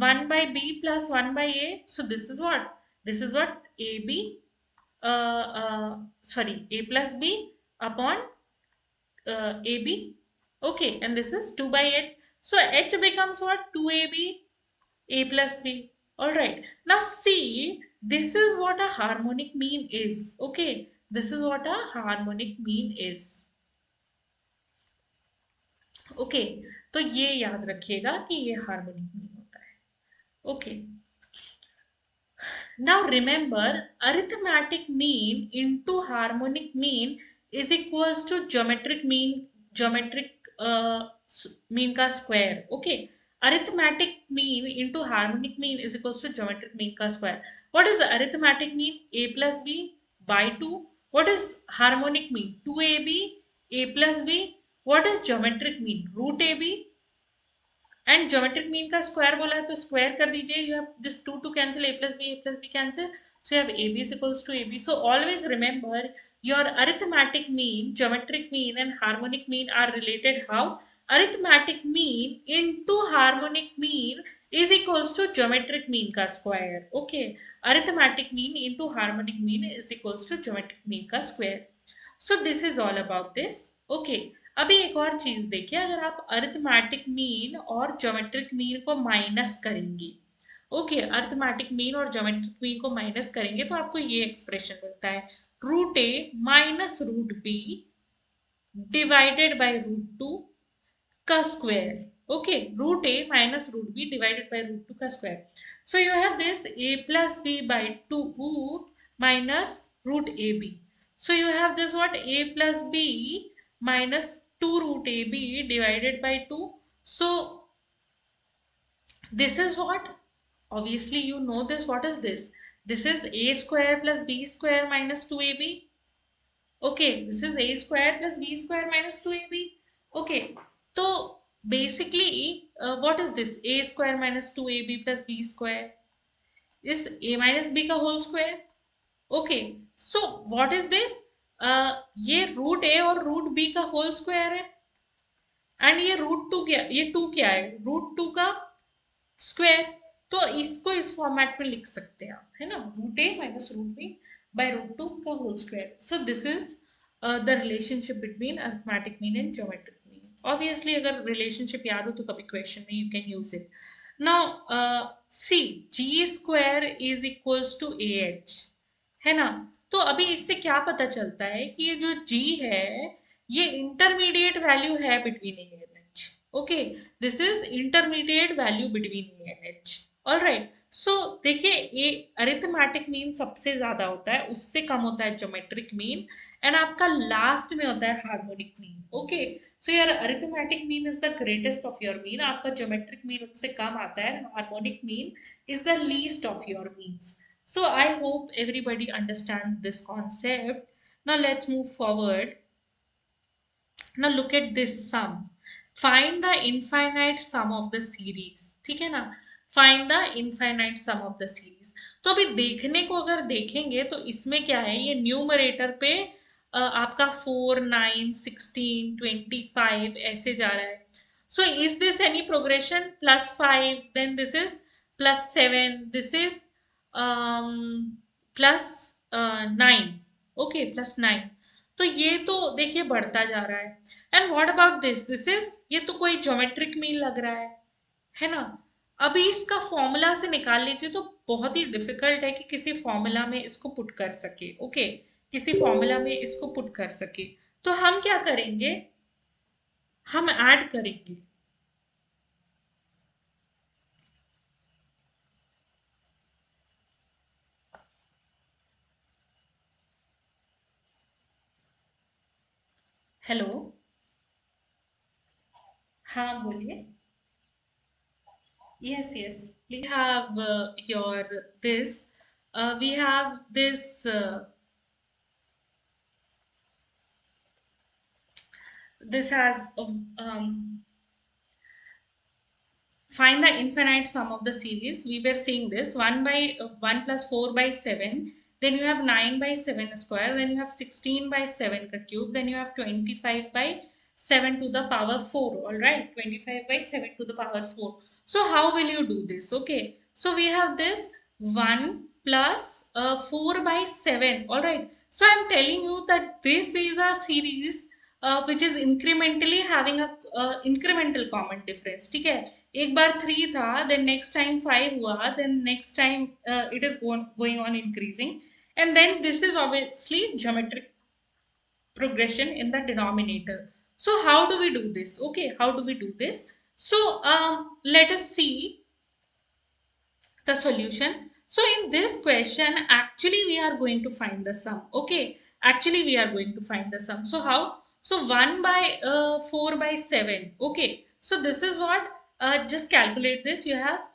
1 by B plus 1 by A. So this is what? This is what? AB, sorry, A plus B upon AB. Okay, and this is 2 by H. So H becomes what? 2AB, A plus B. Alright, now see, this is what a harmonic mean is. Okay, this is what a harmonic mean is. Okay, तो ये याद रखिएगा कि ये harmonic mean होता है. Okay, now remember, arithmetic mean into harmonic mean is equals to geometric mean का square. Okay, arithmetic mean into harmonic mean is equals to geometric mean का square. What is arithmetic mean? A plus B by 2. What is harmonic mean? 2AB, A plus B. What is geometric mean? Root AB. And geometric mean का square बोला है तो square कर दीजिए. You have this 2 to cancel, a plus b cancel, so you have ab is equals to ab. So always remember your arithmetic mean, geometric mean and harmonic mean are related how? Arithmetic mean into harmonic mean is equals to geometric mean का square. Okay, arithmetic mean into harmonic mean is equals to geometric mean का square. So this is all about this. Okay, अभी एक और चीज देखिए, अगर आप arithmetic mean और ज्योमेट्रिक मीन को माइनस करेंगे, ओके, अरिथमेटिक मीन और ज्योमेट्रिक मीन को माइनस करेंगे तो आपको ये एक्सप्रेशन मिलता है, root A minus root B divided by root two का square. Okay, root A minus root B divided by root two का square. So you have this A plus B by 2 minus root A B. So you have this what? A plus B minus 2 root AB divided by 2. So this is what? Obviously you know this. What is this? This is A square plus B square minus 2AB. Okay, this is A square plus B square minus 2AB. Okay, so basically what is this? A square minus 2AB plus B square is A minus B का whole square. Okay, so what is this? ये root ए और root B का whole square है and ये root two क्या, ये to क्या है? रूट टू का स्क्वायर. तो इसको इस फॉर्मेट में लिख सकते हैं आप, है ना, root A minus root B by root two का whole square. So this is the relationship between arithmetic mean and geometric mean. Obviously अगर रिलेशनशिप याद हो तो कभी क्वेश्चन में you can use it. Now see, G square is equals to A H, है ना. तो अभी इससे क्या पता चलता है कि ये जो g है ये इंटरमीडिएट वैल्यू है between A and H. Okay, this is intermediate value between A and H. Alright, so देखिए, ये अरिथमेटिक मीन सबसे ज्यादा होता है, उससे कम होता है ज्योमेट्रिक मीन, एंड आपका लास्ट में होता है harmonic mean. Okay, so your arithmetic mean is the greatest of your mean, आपका ज्योमेट्रिक मीन उससे कम आता है, harmonic mean is the least of your means. So I hope everybody understands this concept. Now let's move forward. Now look at this sum. Find the infinite sum of the series. ठीक है ना? Find the infinite sum of the series. तो अभी देखने को अगर देखेंगे तो इसमें क्या है, ये न्यूमरेटर पे आपका 4, 9, 16, 25 ऐसे जा रहा है. So is this any progression? Plus 5, then this is plus 7, this is plus 9. Okay, plus 9. तो ये तो देखिए बढ़ता जा रहा है. And what about this, this is, ये तो कोई ज्योमेट्रिक मीन लग रहा है ना? अभी इसका फॉर्मूला से निकाल लीजिए तो बहुत ही डिफिकल्ट है कि किसी फॉर्मूला में इसको पुट कर सके. ओके, किसी फॉर्मूला में इसको पुट कर सके. तो हम क्या करेंगे, हम ऐड करेंगे. हेलो, हाँ बोलिए. Yes, yes. We have your this. We have this. This has find the infinite sum of the series. We were seeing this 1 by 1 plus 4 by 7. Then you have 9 by 7 square. Then you have 16 by 7 ka cube. Then you have 25 by 7 to the power 4. All right, 25 by 7 to the power 4. So how will you do this? Okay, so we have this 1 plus 4 by 7. All right, so I'm telling you that this is a series which is incrementally having a incremental common difference. ठीक है, एक बार 3 था, then next time 5 हुआ, then next time it is going on increasing, and then this is obviously geometric progression in the denominator. So how do we do this? Okay, how do we do this? So let us see the solution. So in this question, actually we are going to find the sum. Okay, actually we are going to find the sum. So how? So 1 by 4 by 7. Okay, so this is what, just calculate this. You have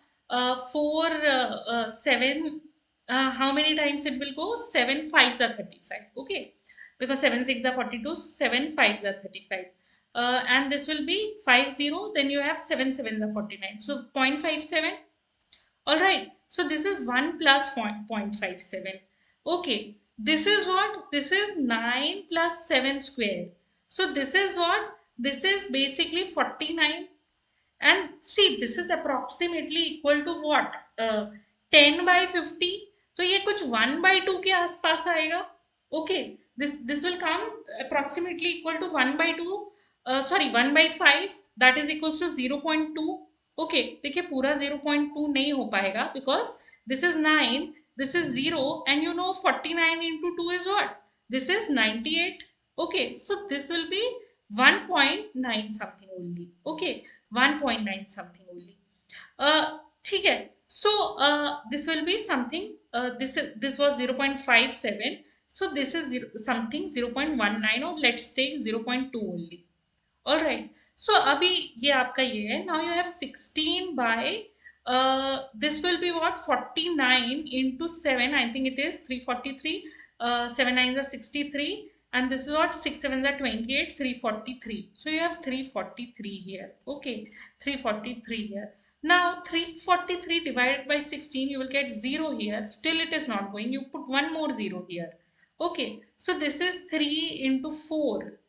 4, 7, how many times it will go? 7 5s are 35. Okay, because 7 6 are 42, 7 5s are 35. And this will be 50, then you have 7 7s are 49. So 0.57. All right, so this is 1 plus 0.57. Okay, this is what? This is 9 plus 7 square. So this is what? This is basically 49. And see, this is approximately equal to what? 10 by 50. तो ये कुछ 1 by 2 के आसपास आएगा. Okay, this will come approximately equal to 1 by 2, sorry 1 by 5, that is equals to 0.2. Okay, देखिए पूरा 0.2 नहीं हो पाएगा, because this is 9, this is 0, and you know 49 into 2 is what? This is 98. Okay, so this will be 1.9 something only. Okay, 1.9 something only. ठीक है, so this will be something, this was 0.57, so this is something 0.19, or let's take 0.2 only. All right, so अभी ये आपका ये है. Now you have 16 by this will be what, 49 into 7, I think it is 343, 7 9s are 63, and this is what, 6 7s are 28, 343. So you have 343 here. Okay, 343 here. Now 343 divided by 16, you will get 0 here. Still it is not going, you put one more 0 here. Okay, so this is 3 into 4.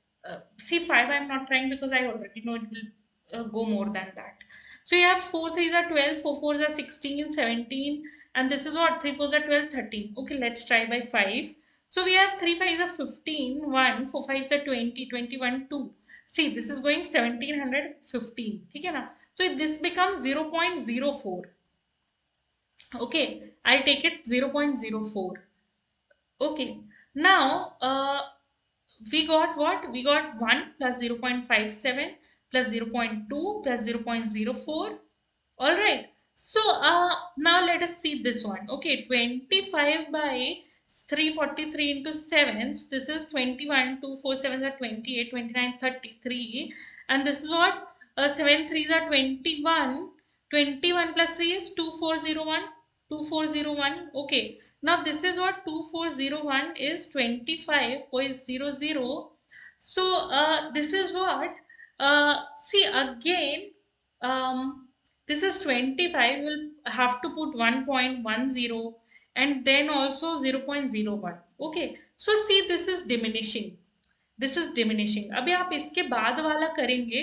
See, 5 I'm not trying because I already know it will go more than that. So you have 4 3s are 12, 4 4s are 16, 17, and this is what, 3 4s are 12, 13. Okay, let's try by 5. So we have 3 5s are 15, 1, 4 5s are 20, 21, 2. See, this is going 1715. ठीक है ना? So this becomes 0.04. Okay, I'll take it 0.04. Okay, now we got what? We got 1 plus 0.57 plus 0.2 plus 0.04. All right. So now let us see this one. Okay, 25 by 343 into 7. So this is 21, 2, 4, 7 are 28, 29, 33. And this is what? 7 threes are 21. 21 plus 3 is 2401. 2401. Okay. Now this is what? 2401 is 25.00. So this is what? See again. This is 25. We'll have to put 1.10 and then also 0.01. Okay. So see, this is diminishing. This is diminishing. अभी आप इसके बाद वाला करेंगे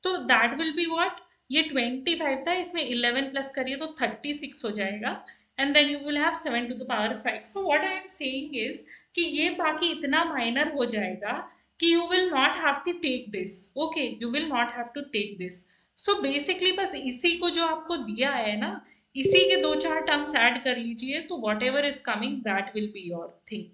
तो that will be what, ये 25 था, इसमें 11 प्लस करिए तो 36 हो जाएगा and then you will have 7 to the power 5. So what I am saying is कि ये बाकी इतना माइनर हो जाएगा कि you will not have to take this. Okay, you will not have to take this. So basically बस इसी को जो आपको दिया है ना, इसी के दो चार टर्म्स ऐड कर लीजिए तो whatever is coming that will be your thing.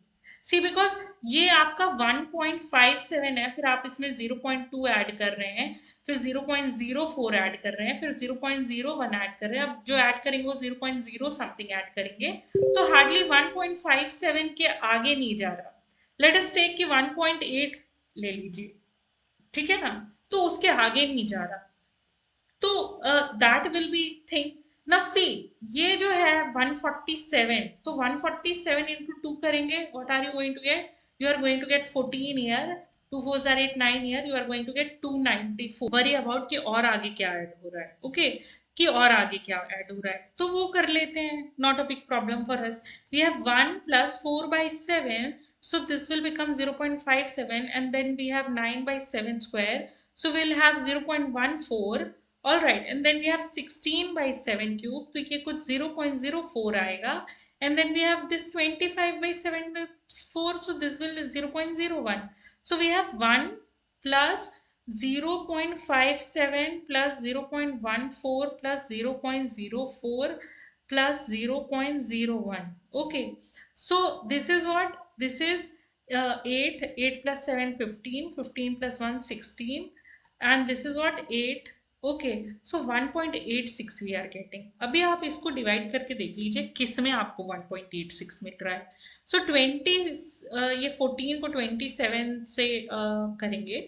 See because ये आपका 1.57 है, फिर आप इसमें 0.2 ऐड कर रहे हैं, फिर 0.04 ऐड कर रहे हैं, फिर 0.01 ऐड कर रहे हैं. अब जो ऐड करेंगे वो 0.0 समथिंग ऐड करेंगे, तो हार्डली 1.57 के आगे नहीं जा रहा. लेट अस टेक कि 1.8 ले लीजिए, ठीक है ना, तो उसके आगे नहीं जा रहा. तो that will be thing. Now see, ये जो है 147, तो 147 इंटू 2 करेंगे, what are you going to get? You are going to get 14 year, 2 4 are 8 9 year, you are going to get 294. Worry about कि और आगे क्या ऐड हो रहा है. ओके, कि और आगे क्या ऐड हो रहा है तो वो कर लेते हैं. Not a big problem for us. We have 1 plus 4 by 7, so this will become 0.57, and then we have 9 by 7 square, so we'll have 0.14. All right, and then we have 16 by 7 cube, तो ये कुछ 0.04 आएगा, and then we have this 25 by 7 4, so this will 0.01. So we have 1 plus 0.57 plus 0.14 plus 0.04 plus 0.01. Okay, so this is what? This is 8, 8 plus 7 15, 15 plus 1 16, and this is what 8. Okay, so 1.86 we are getting. अभी आप इसको divide करके देख लीजिए किस में आपको 1.86 मिल रहा है. सो 20, ये 14 को 27 से करेंगे.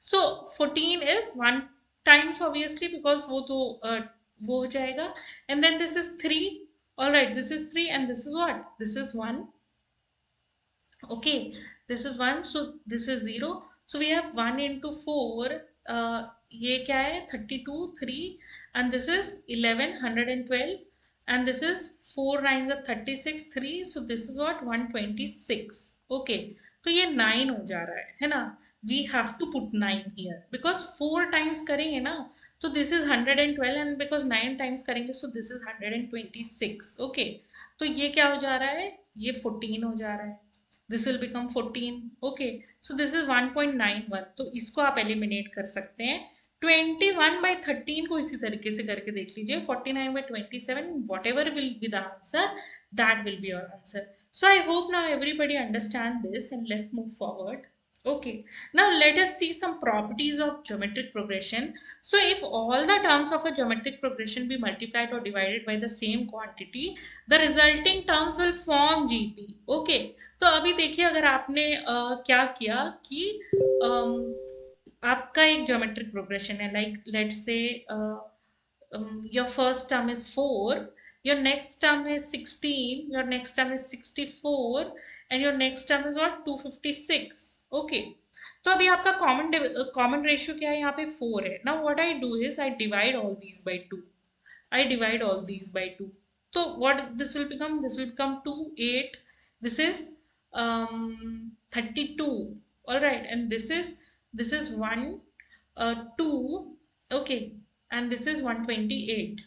So 14 is 1 times obviously because वो तो वो हो जाएगा, and then this is 3. All right, this is 3 and this is what, this is 1. Okay, this is 1, so this is 0. So we have 1 into 4, ये क्या है 32 3, and this is 11 112, and this is 4 9 are 36 3, so this is what 126. Okay, तो ये 9 हो जा रहा है ना. We have to put 9 here because 4 times करेंगे ना, तो this is 112, and because 9 times करेंगे so this is 126. Okay, तो ये क्या हो जा रहा है, ये 14 हो जा रहा है. This will become 14. Okay, so this is 1.91, तो इसको आप एलिमिनेट कर सकते हैं. 21 by 13 को इसी तरीके से करके देख लीजिए. 49 by 27, what ever will be the answer, that will be your answer. So I hope now everybody understand this and let's move forward. Okay, now let us see some properties of geometric progression. So if all the terms of a geometric progression be multiplied or divided by the same quantity, the resulting terms will form GP. Okay, तो अभी देखिए, अगर आपने क्या किया कि आपका एक geometric progression है, like let's say your first term is 4, your next term is 16, your next term is 64, and your next term is what, 256. Okay, तो अभी आपका कॉमन रेशियो क्या है, यहाँ पे 4 है. Now what I do is I divide all these by 2. I divide all these by 2. So what this will become? This will become 2, 8. This is 32. All right, and this is 1, 2. Okay, and this is 128.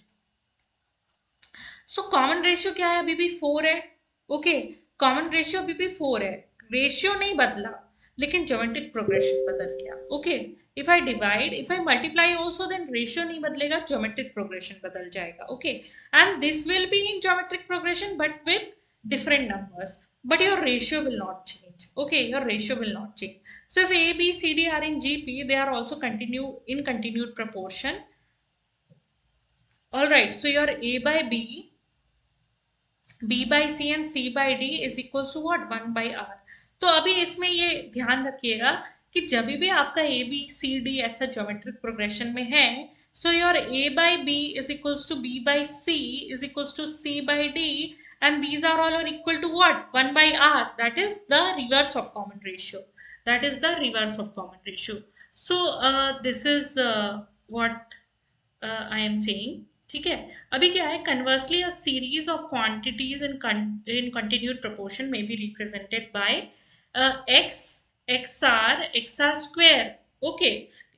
So common ratio क्या है, अभी भी 4 है. Okay, common ratio अभी भी 4 है, ratio नहीं बदला, लेकिन ज्योमेट्रिक प्रोग्रेशन बदल गया. Okay, if I divide, if I multiply also, then ratio नहीं बदलेगा, ज्योमेट्रिक प्रोग्रेशन बदल जाएगा. Okay, and this will be in geometric progression but with different numbers, but your ratio will not change. Okay, your ratio will not change. So if A, B, C, D are in GP, they are also continue in continued proportion. All right, so your A by B, B by C and C by D is equals to what? 1 by R. तो अभी इसमें ये ध्यान रखिएगा कि जब भी आपका ए बी सी डी ऐसा ज्योमेट्रिक प्रोग्रेशन में है, so your a by B is equals to b by c is equals to c by d, and these are all are equal to what? 1 by R. That is the reverse of common ratio. That is the reverse of common ratio. So this is what I am saying. ठीक है, अभी क्या है, conversely a series of quantities in continued proportion में be represented by X X R square. Okay,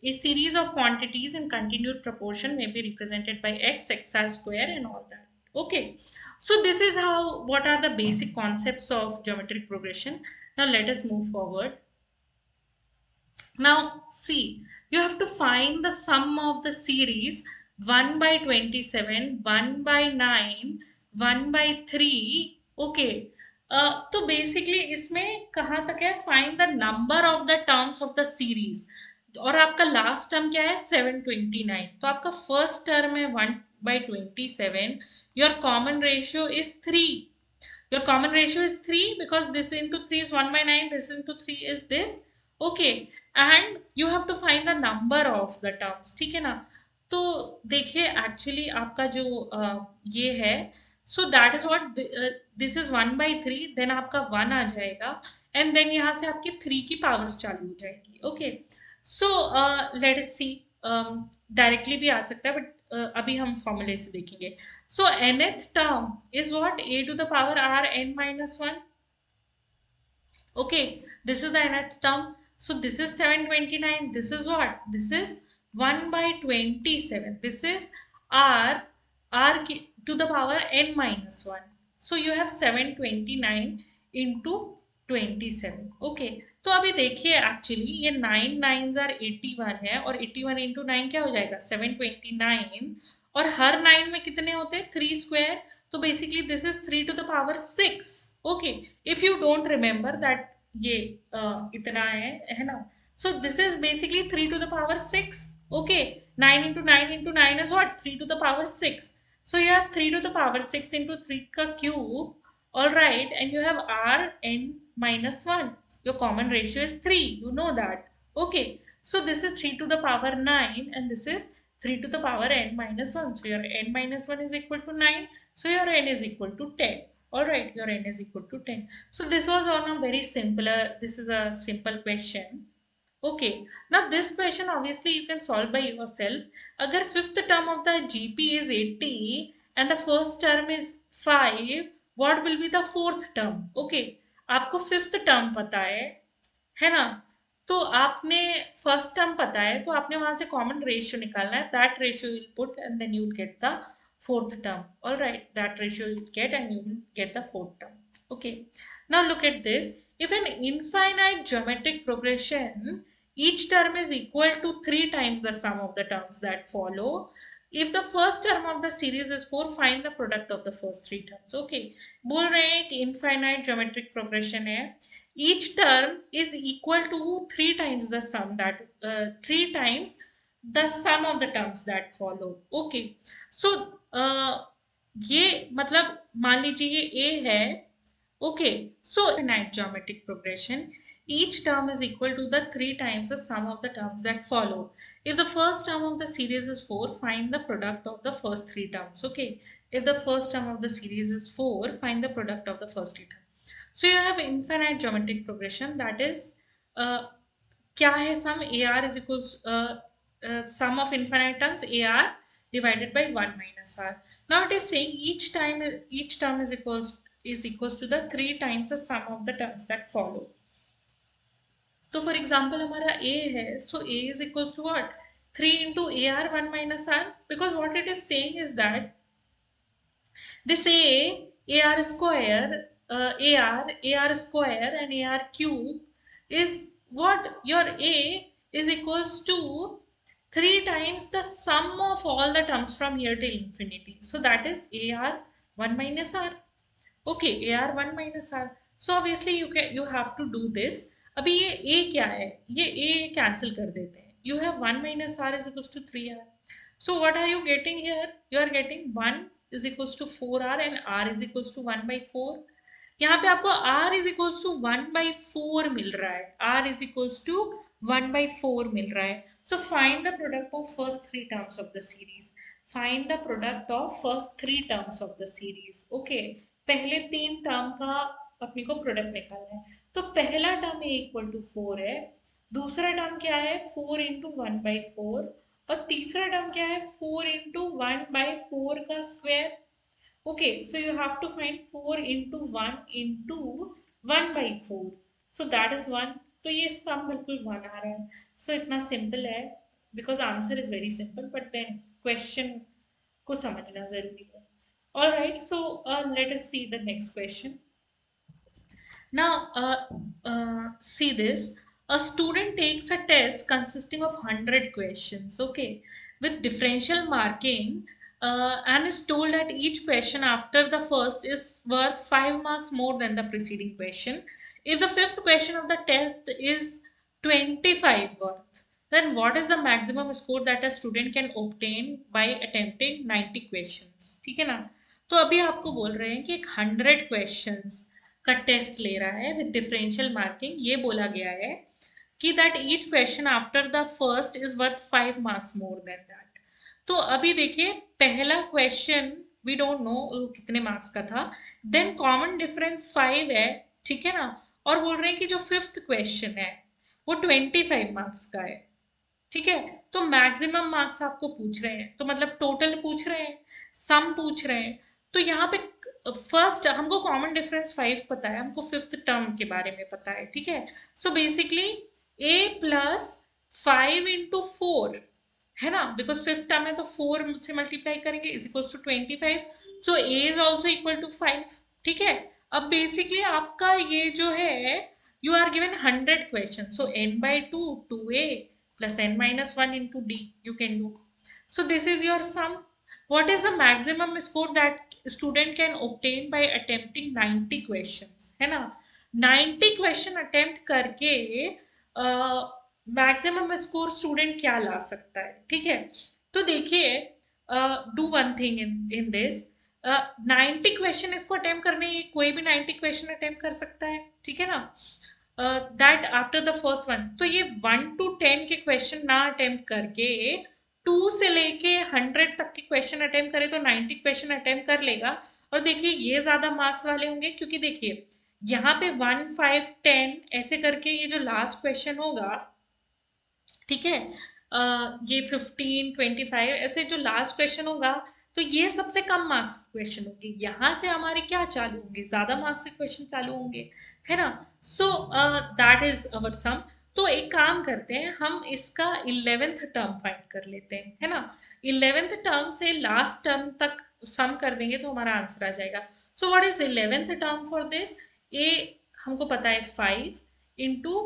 a series of quantities in continued proportion may be represented by x r square and all that. Okay, so this is how, what are the basic concepts of geometric progression. Now let us move forward. Now see, you have to find the sum of the series 1 by 27, 1 by 9, 1 by 3. Okay. तो basically इसमें कहाँ तक है, find the number of the terms of the series. और आपका last term क्या है, 729. तो आपका फर्स्ट टर्म है 1/27. Your common ratio is 3. Your common ratio is 3 because this into 3 is 1 by 9, this into 3 is this. Okay, and you have to find the number of the terms. ठीक है ना. तो देखिए एक्चुअली आपका जो ये है, so that is what, this is 1/3, देन आपका 1 आ जाएगा, एंड देन यहाँ से आपकी 3 की पावर्स चालू हो जाएगी. ओके, सो लेट अस सी, डायरेक्टली भी आ सकता है, बट अभी हम फॉर्मूले से देखेंगे. सो nth term is what, a to the power r n minus 1. Okay, this is the nth term. So this is 729. This is what? This is 1 by 27. This is r to the power n minus 1. So you have 729 into 27. Okay, तो अभी देखिए actually ये 9 9s are 81 है, और 81 into 9 क्या हो जाएगा, 729. और हर 9 में कितने होते हैं, 3 स्क्वायर. तो basically this is 3 to the power 6. Okay, if you don't remember that ये इतना है ना. सो this is basically 3 to the power 6. Okay, 9 into 9 into 9 is what, 3 to the power 6. So you have 3 to the power 6 into 3 ka cube. All right, and you have r n minus 1. Your common ratio is 3. You know that. Okay, so this is 3 to the power 9, and this is 3 to the power n minus 1. So your n minus 1 is equal to 9. So your n is equal to 10. All right, your n is equal to 10. So this was on a very simpler, this is a simple question. Okay, now this question obviously you can solve by yourself. Agar fifth term of the GP is 80 and the first term is 5, what will be the fourth term? Okay, आपको fifth term पता है ना. तो आपने first term पता है, तो आपने वहां से कॉमन रेशियो निकालना है. That ratio will put and then you will get the fourth term. All right, that ratio you will get and you will get the fourth term. Okay, now look at this. If an infinite geometric progression, each term is equal to 3 times the sum of the terms that follow. If the first term of the series is 4, find the product of the first 3 terms. Okay, बोल रहे हैं कि infinite geometric progression है, each term is equal to 3 times the sum that 3 times the sum of the terms that follow. Okay, so ये मतलब मान लीजिए ये a है. Okay, so infinite geometric progression, each term is equal to the 3 times the sum of the terms that follow. If the first term of the series is 4, find the product of the first 3 terms. Okay, if the first term of the series is 4, find the product of the first 3 terms. So you have infinite geometric progression, that is क्या है sum, AR is equals sum of infinite terms AR divided by 1 minus R. Now it is saying each term is equals to the 3 times the sum of the terms that follow. तो for example हमारा a है, so a is equals to what, 3 into AR 1 minus R, because what it is saying is that this AR square, AR square and AR cube is what, your A is equals to 3 times the sum of all the terms from here till infinity. So that is AR 1 minus R. Okay, AR 1 minus R. So obviously you have to do this. अभी ये A क्या है, ये A cancel कर देते हैं. You have 1 minus R is equals to 3R. So what are you getting here? You are getting 1 is equals to 4r and r is equals to 1 by 4. यहाँ पे आपको r is equals to 1 by 4 मिल रहा है, r is equals to 1 by 4 मिल रहा है. So find the product of first three terms of the series. Find the product of first three terms of the series. Okay, पहले तीन term का अपने को product निकालना है. तो पहला टर्म ए इक्वल टू 4 है, दूसरा टर्म क्या है 4 इंटू 1 बाई 4, और तीसरा टर्म क्या है 4 इंटू 1 बाई 4 का square. Okay, so you have to find 4 into 1 into 1 by 4, so that is 1. तो ये सम बिल्कुल 1 आ रहा है. सो इतना सिंपल है, because answer is very simple, but then question को समझना जरूरी है. All right, so let us see the next question. Now, see this. A student takes a test consisting of 100 questions, okay, with differential marking, and is told that each question after the first is worth 5 marks more than the preceding question. If the fifth question of the test is 25 worth, then what is the maximum score that a student can obtain by attempting 90 questions? ठीक है ना. तो अभी आपको बोल रहे हैं कि एक 100 क्वेश्चंस का टेस्ट ले रहा है विद डिफरेंशियल मार्किंग. ये बोला गया है कि that each question after the first is worth 5 marks more than that. तो अभी देखिए, पहला क्वेश्चन वी डोंट नो कितने मार्क्स का था, देन कॉमन डिफरेंस 5 है, ठीक है ना, और बोल रहे हैं कि जो फिफ्थ क्वेश्चन है वो 25 मार्क्स का है. ठीक है, तो मैक्सिमम मार्क्स आपको पूछ रहे हैं, तो मतलब टोटल पूछ रहे हैं, सम पूछ रहे हैं. तो यहाँ पे फर्स्ट हमको कॉमन डिफरेंस 5 पता है, हमको फिफ्थ टर्म के बारे में पता है. ठीक है, so basically a plus 5 into 4 है ना, बिकॉज फिफ्थ टर्म है तो 4 से मल्टीप्लाई करेंगे is equal to 25. So a is also equal to 5. ठीक है, अब बेसिकली आपका ये जो है, you are given 100 questions, so n by 2 2a plus n minus 1 into d you can do. So this is your sum. What is the maximum score that student can obtain by attempting 90 questions, है ना. 90 question attempt करके maximum score student क्या ला सकता है. ठीक है, तो देखिए, do one thing in this. 90 question इसको अटेम्प्ट करने, कोई भी 90 क्वेश्चन अटेम्प्ट कर सकता है. ठीक है ना, that after the first one. तो ये 1 to 10 के क्वेश्चन ना अटेम्प्ट करके 2 से लेके 100 तक के क्वेश्चन अटेम्प्ट करे तो 90 क्वेश्चन अटेम्प्ट कर लेगा. और देखिए ये ज्यादा मार्क्स वाले होंगे, क्योंकि देखिए यहाँ पे 1 5 10 ऐसे करके ये जो लास्ट क्वेश्चन होगा, ठीक है, ये 15 25 ऐसे जो लास्ट क्वेश्चन होगा, तो ये सबसे कम मार्क्स के क्वेश्चन होंगे. यहाँ से हमारे क्या चालू होंगे, ज्यादा मार्क्स के क्वेश्चन चालू होंगे, है ना. सो दैट इज अवर सम. तो एक काम करते हैं, हम इसका 11th टर्म फाइंड कर लेते हैं, है ना. 11th टर्म से लास्ट टर्म तक सम कर देंगे तो हमारा आंसर आ जाएगा. So what is 11th term for this. A हमको पता है 5 into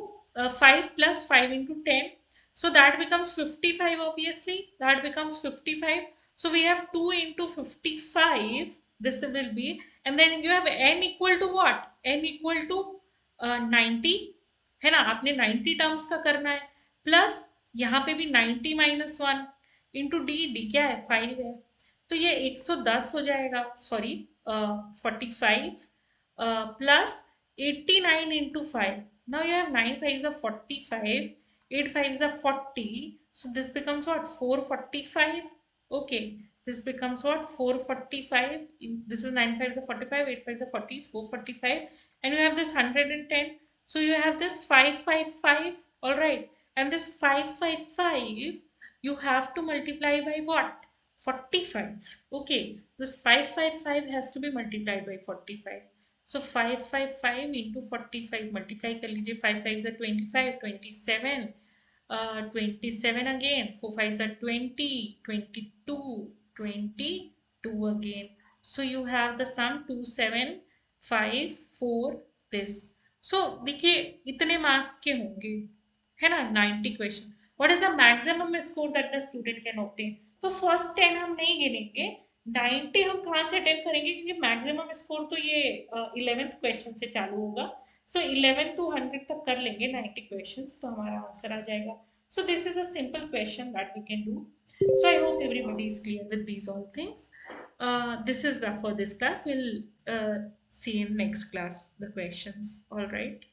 5 plus 5 into 10, so that becomes 55, obviously that becomes 55. So we have 2 into 55, this will be, and then you have n equal to what, n equal to 90, है ना. आपने 90 terms का करना है, plus यहाँ पे भी 90 माइनस 1 इंटू डी क्या है 5 है, तो ये 110 हो जाएगा, sorry 45 plus 89 into 5. Now you have 9 5 is a 45, 8 5 is a 40. So this becomes what, 445. Okay, this becomes what, 445. This is 9 5 is a 45, 8 5 is a 40, 445. And you have this 110. So you have this 555. All right. And this 555 you have to multiply by what? 45. Okay, this 555 has to be multiplied by 45. So 555 into 45 multiply कर लीजिए. 5 5 is 25, 27, 27 again. 4 5 are 20, 22, 22 again. So you have the sum 2754 this. So देखिए इतने marks के होंगे, है ना, 90 question. What is the maximum score that the student can obtain. तो first 10 हम नहीं गिनेंगे, 90 हम कहाँ से अटेम्प्ट करेंगे, क्योंकि मैक्सिमम स्कोर तो ये 11th क्वेश्चन से चालू होगा. सो 11 to 100 तक कर लेंगे 90 क्वेश्चंस, तो हमारा आंसर आ जाएगा. So this is a simple question that we can do. So I hope everybody is clear with these all things. This is for this class. We'll see in next class the questions. All right.